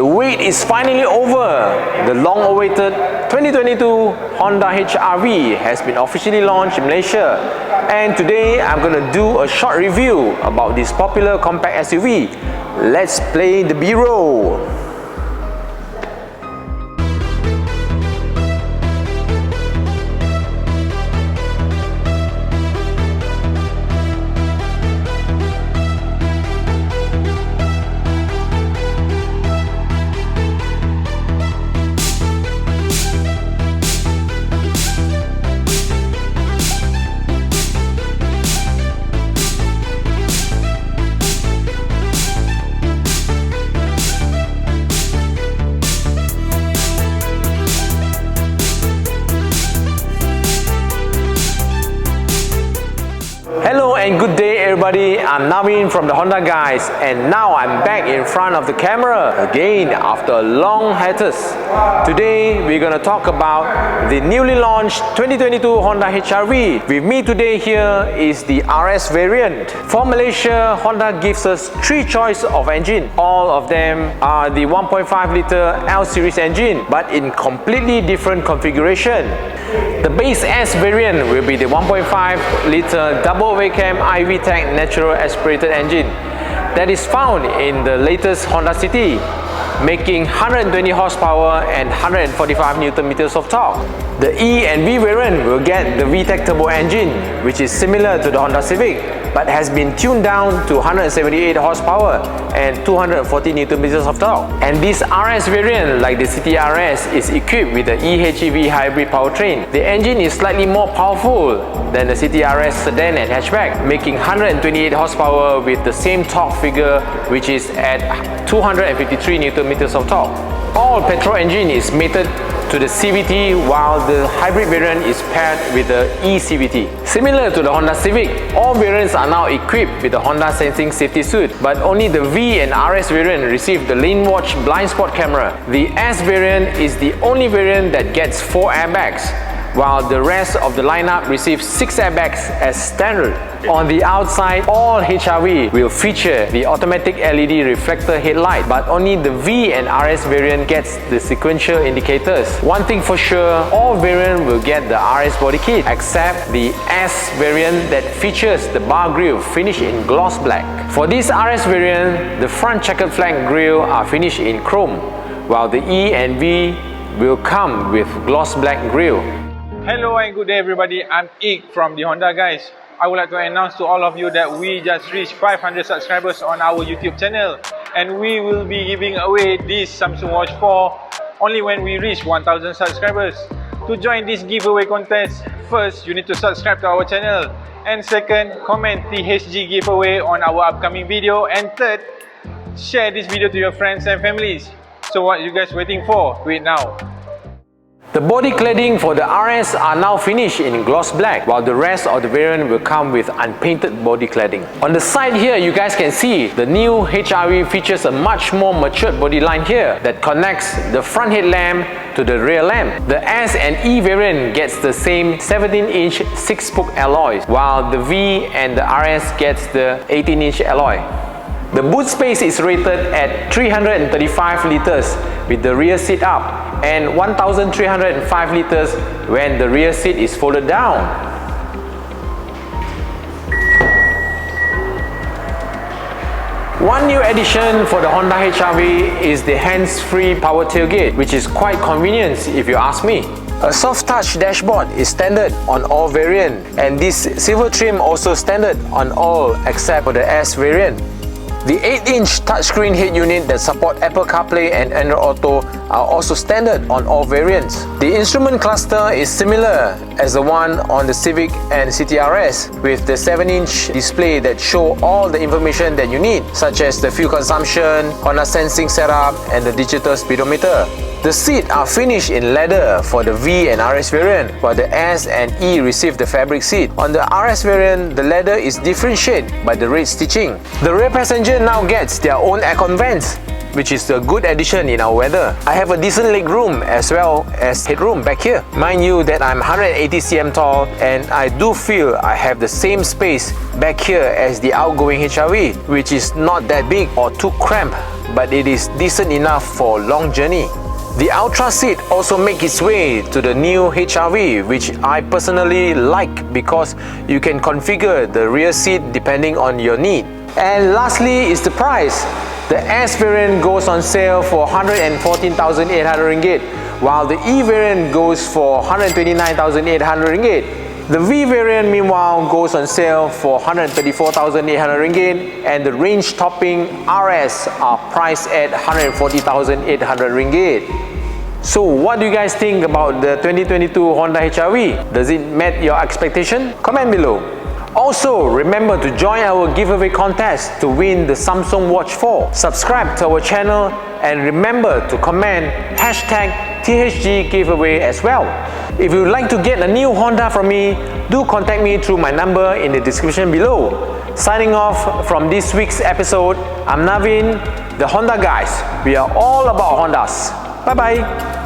The wait is finally over. The long-awaited 2022 Honda HR-V has been officially launched in Malaysia. And today I'm going to do a short review about this popular compact SUV. Let's play the B-roll. Hello and good day everybody, I'm Navin from the Honda Guys, and now I'm back in front of the camera again after a long hiatus. Today we're going to talk about the newly launched 2022 Honda HR-V. With me today here is the RS variant. For Malaysia, Honda gives us three choices of engine. All of them are the 1.5 litre L series engine, but in completely different configuration. The base S variant will be the 1.5 litre double overcam iVTEC natural aspirated engine that is found in the latest Honda City, making 120 horsepower and 145 Nm of torque. The E and V variant will get the VTEC turbo engine, which is similar to the Honda Civic, but has been tuned down to 178 horsepower and 240 Nm of torque. And this RS variant, like the City RS, is equipped with the eHEV hybrid powertrain. The engine is slightly more powerful than the City RS sedan and hatchback, making 128 horsepower with the same torque figure, which is at 253 Nm of torque. All petrol engine is mated to the CVT, while the hybrid variant is paired with the eCVT. Similar to the Honda Civic, all variants are now equipped with the Honda Sensing Safety Suite, but only the V and RS variant receive the Lane Watch blind spot camera. The S variant is the only variant that gets 4 airbags, while the rest of the lineup receives 6 airbags as standard. On the outside, all HR-V will feature the automatic LED reflector headlight, but only the V and RS variant gets the sequential indicators. One thing for sure, all variants will get the RS body kit, except the S variant that features the bar grille finished in gloss black. For this RS variant, the front checkered flag grille are finished in chrome, while the E and V will come with gloss black grille. Hello and good day everybody, I'm Ik from the Honda Guys. I would like to announce to all of you that we just reached 500 subscribers on our YouTube channel, and we will be giving away this Samsung Watch 4 only when we reach 1000 subscribers. To join this giveaway contest, first you need to subscribe to our channel, and second, comment THG giveaway on our upcoming video, and third, share this video to your friends and families. So what are you guys waiting for? Do it now. The body cladding for the RS are now finished in gloss black, while the rest of the variant will come with unpainted body cladding. On the side here, you guys can see the new HR-V features a much more matured body line here that connects the front headlamp to the rear lamp. The S and E variant gets the same 17-inch 6-spoke alloys, while the V and the RS gets the 18-inch alloy. The boot space is rated at 335 litres with the rear seat up, and 1305 litres when the rear seat is folded down. One new addition for the Honda HR-V is the hands-free power tailgate, which is quite convenient if you ask me. A soft touch dashboard is standard on all variants, and this silver trim also standard on all except for the S variant. The 8-inch touchscreen head unit that support Apple CarPlay and Android Auto are also standard on all variants. The instrument cluster is similar as the one on the Civic and City RS, with the 7-inch display that show all the information that you need, such as the fuel consumption, Honda Sensing setup, and the digital speedometer. The seats are finished in leather for the V and RS variant, while the S and E receive the fabric seat. On the RS variant, the leather is differentiated by the red stitching. The rear passenger now gets their own aircon vents. which is a good addition in our weather. I have a decent leg room as well as headroom back here. Mind you that I'm 180 cm tall, and I do feel I have the same space back here as the outgoing HRV, which is not that big or too cramped, but it is decent enough for a long journey. The Ultra seat also makes its way to the new HRV, which I personally like because you can configure the rear seat depending on your need. And lastly is the price. The S variant goes on sale for 114,800 ringgit, while the E variant goes for 129,800 ringgit. The V variant meanwhile goes on sale for 134,800 ringgit, and the range topping RS are priced at 140,800 ringgit. So what do you guys think about the 2022 Honda HRV? Does it meet your expectation? Comment below. Also, remember to join our giveaway contest to win the Samsung Watch 4. Subscribe to our channel and remember to comment #THG giveaway as well. If you would like to get a new Honda from me, do contact me through my number in the description below. Signing off from this week's episode, I'm Navin, the Honda Guys. We are all about Hondas. Bye bye.